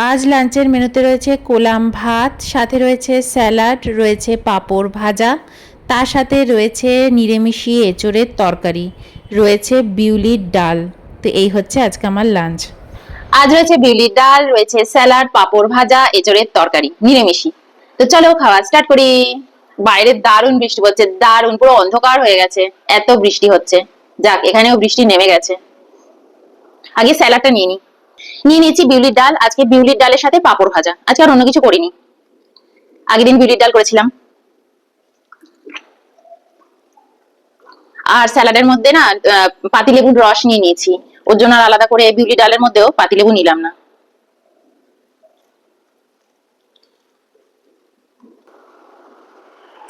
আজ লাঞ্চের মেনুতে রয়েছে কোলাম ভাত, সাথে রয়েছে স্যালাড, রয়েছে পাঁপড় ভাজা, তার সাথে রয়েছে নিরামিষি এঁচোড়ের তরকারি, রয়েছে বিউলির ডাল। তো এই হচ্ছে আজকে আমার লাঞ্চ। আজ রয়েছে বিউলির ডাল, রয়েছে স্যালাড, পাঁপড় ভাজা, এঁচোড়ের তরকারি, নিরামিষি। তো চলো খাওয়া স্টার্ট করি। বাইরে দারুণ বৃষ্টি পড়ছে, দারুণ, পুরো অন্ধকার হয়ে গেছে, এত বৃষ্টি হচ্ছে। যাক, এখানেও বৃষ্টি নেমে গেছে। আগে স্যালাডটা নিয়ে নিয়েছি বিউলির ডাল। আজকে বিউলির ডালের সাথে পাঁপড় ভাজা, আজকে আর অন্য কিছু করিনি। আগের দিন বিউলির ডাল করেছিলাম। আর স্যালাডের মধ্যে না পাতিলেবুর রস নিয়ে নিয়েছি, ওর জন্য আর আলাদা করে বিউলি ডালের মধ্যেও পাতিলেবু নিলাম না।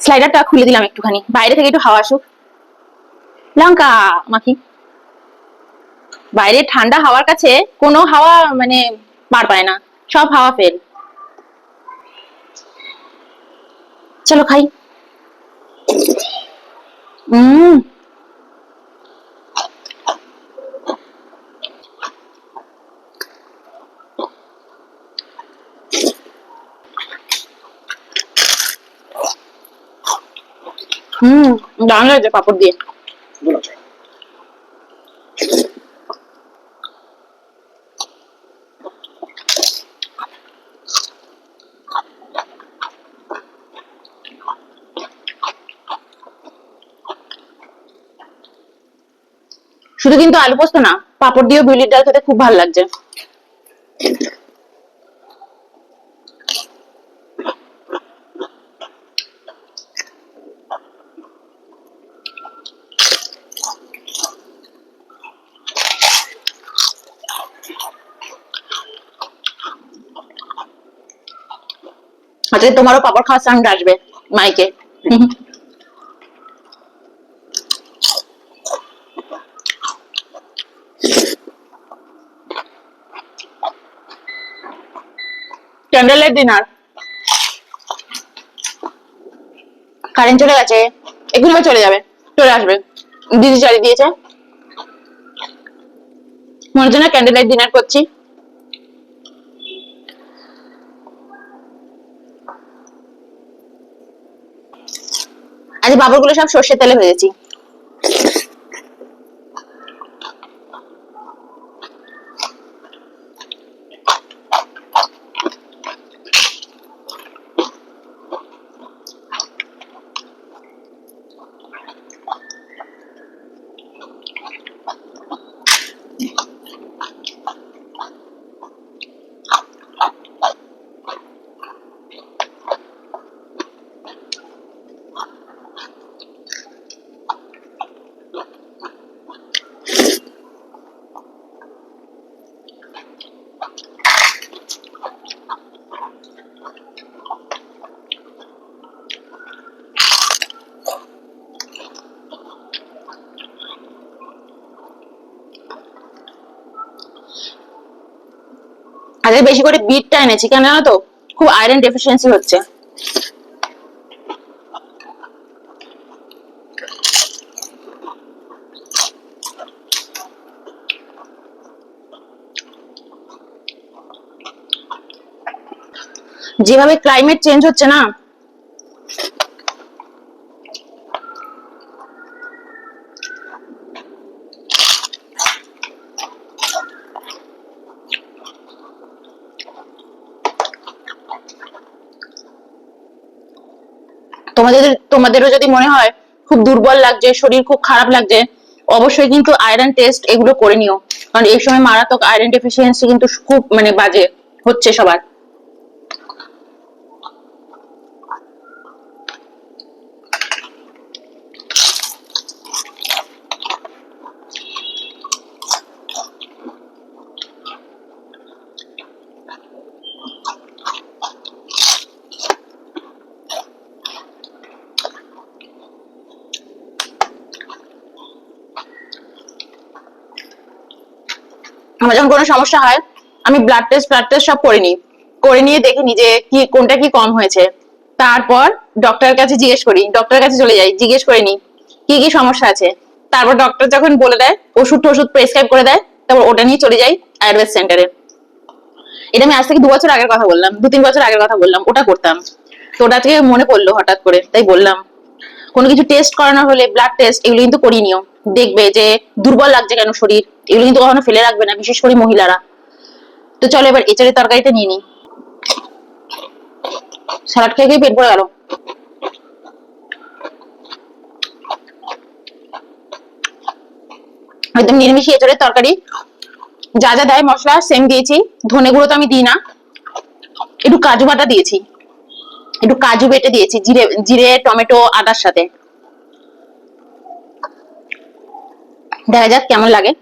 স্লাইডারটা খুলে দিলাম একটুখানি, বাইরে থেকে একটু হাওয়া আসুক। লঙ্কা মাখি। বাইরে ঠান্ডা হাওয়ার কাছে কোনো হাওয়া মানে পার পায় না, সব হাওয়া ফেল। চলো খাই। হম হম দারুণ লাগছে পাপড় দিয়ে। শুধু কিন্তু আলু পোস্ত না, পাপড় দিয়েও বিউলির ডাল খেতে খুব ভালো লাগছে। আজকে তোমারও পাপড় খাওয়ার সাউন্ড আসবে মাইকে। Candle light dinner. কারেন্ট চলে গেছে, এক্ষুনি আবার চলে যাবে, চলে আসবে। দিদি চালিয়ে দিয়েছে, মনে হচ্ছে না ক্যান্ডেল লাইট ডিনার করছি। আজ পাঁপড়গুলো সব সর্ষের তেলে ভেজেছি। আজকে বেশি করে বিটটা এনেছি, কেন জানো তো, খুব আয়রন ডেফিসিয়েন্সি হচ্ছে। যেভাবে ক্লাইমেট চেঞ্জ হচ্ছে না, তোমাদেরও যদি মনে হয় খুব দুর্বল লাগছে, শরীর খুব খারাপ লাগছে, অবশ্যই কিন্তু আয়রন টেস্ট এগুলো করে নিও, কারণ এই সময় মারাত্মক আয়রন ডেফিসিয়েন্সি কিন্তু খুব মানে বাজে হচ্ছে সবার। আমার যখন কোনো সমস্যা হয়, আমি ব্লাড টেস্ট সব করে নিয়ে দেখিনি যে কি কোনটা কি কম হয়েছে। তারপর ডক্টরের কাছে জিজ্ঞেস করি, ডক্টরের কাছে চলে যাই, জিজ্ঞেস করে নি কি কি সমস্যা আছে। তারপর ডক্টর যখন বলে দেয়, ওষুধ প্রেসক্রাইব করে দেয়, তারপর ওটা নিয়ে চলে যাই আয়ুর্বেদ সেন্টারে। এটা আমি আজ থেকে 2 বছর আগের কথা বললাম, 2-3 বছর আগের কথা বললাম, ওটা করতাম। তো ওটা থেকে মনে পড়লো হঠাৎ করে, তাই বললাম। কোনো কিছু টেস্ট করানো হলে ব্লাড টেস্ট এগুলো কিন্তু করিয়ে নিও। দেখবে যে দুর্বল লাগছে কেন শরীর, এগুলো কিন্তু কখনো ফেলে রাখবে না, বিশেষ করে মহিলারা। তো চলো এবার এঁচড়ের তরকারিটা নিয়ে নিই। স্যালাড খেয়ে খেয়ে পেট ভরে গেল। একদম নিরামিষি এঁচড়ের তরকারি। যা যা দেয় মশলা সেম দিয়েছি। ধনে গুঁড়ো তো আমি দিই না, একটু কাজু বাটা দিয়েছি, একটু কাজু বেটে দিয়েছি জিরে জিরে টমেটো আদার সাথে। দেখা যাক কেমন লাগে।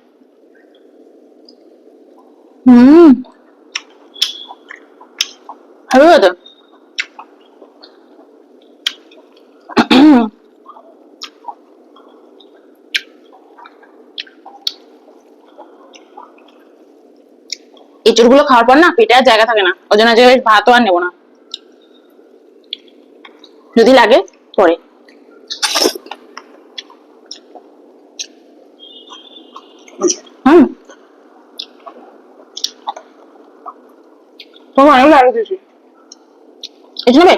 হুম, ভালো তো। এঁচড় গুলো খাওয়ার পর না পেটে আর জায়গা থাকে না, ওই জন্য আজকে ভাতও আর নেবো না, যদি লাগে পরে। হুম, তোমার অনেক আলু দিয়েছি। এটা নেবে?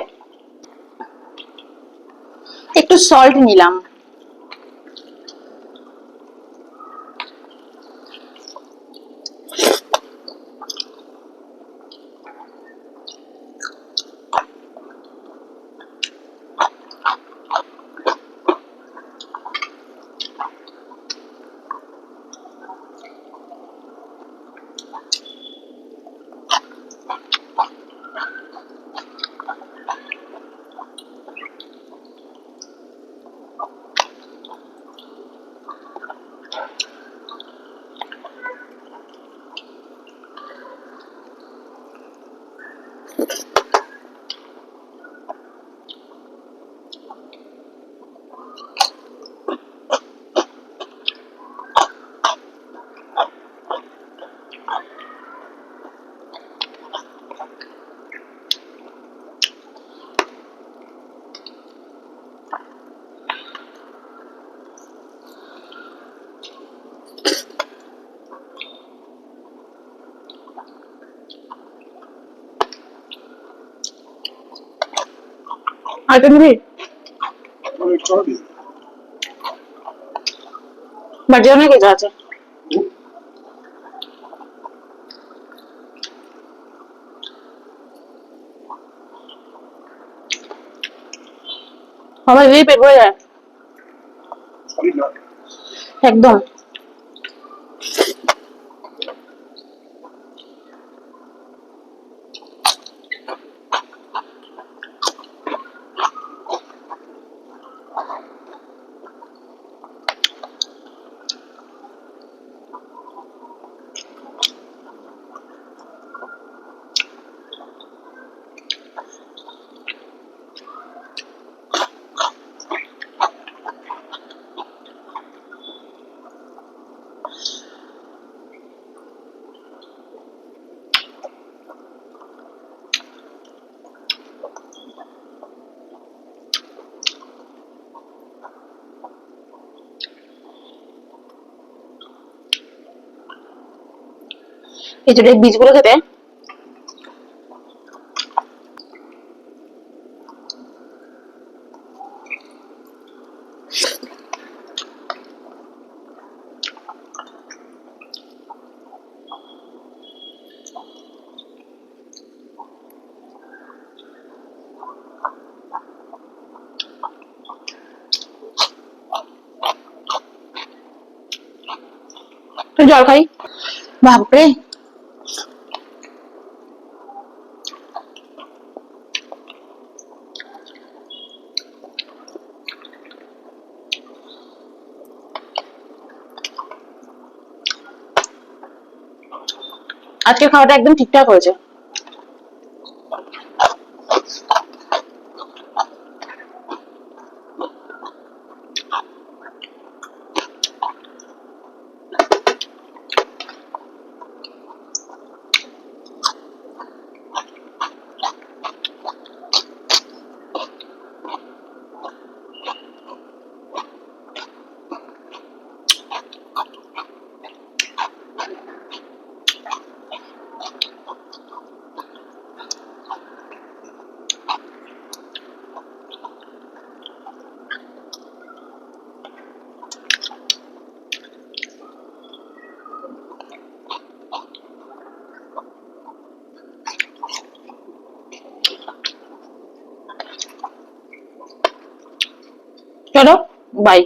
একটু সল্ট নিলাম। আর এটা নিবি? বাড়িতে অনেক কিছু আছে। আমার এদিকে পেট ভরে যায় একদম। এঁচড়ের বীজগুলো খেতে জল খাই। বাপরে, আজকের খাওয়াটা একদম ঠিকঠাক হয়েছে। চলো বাই।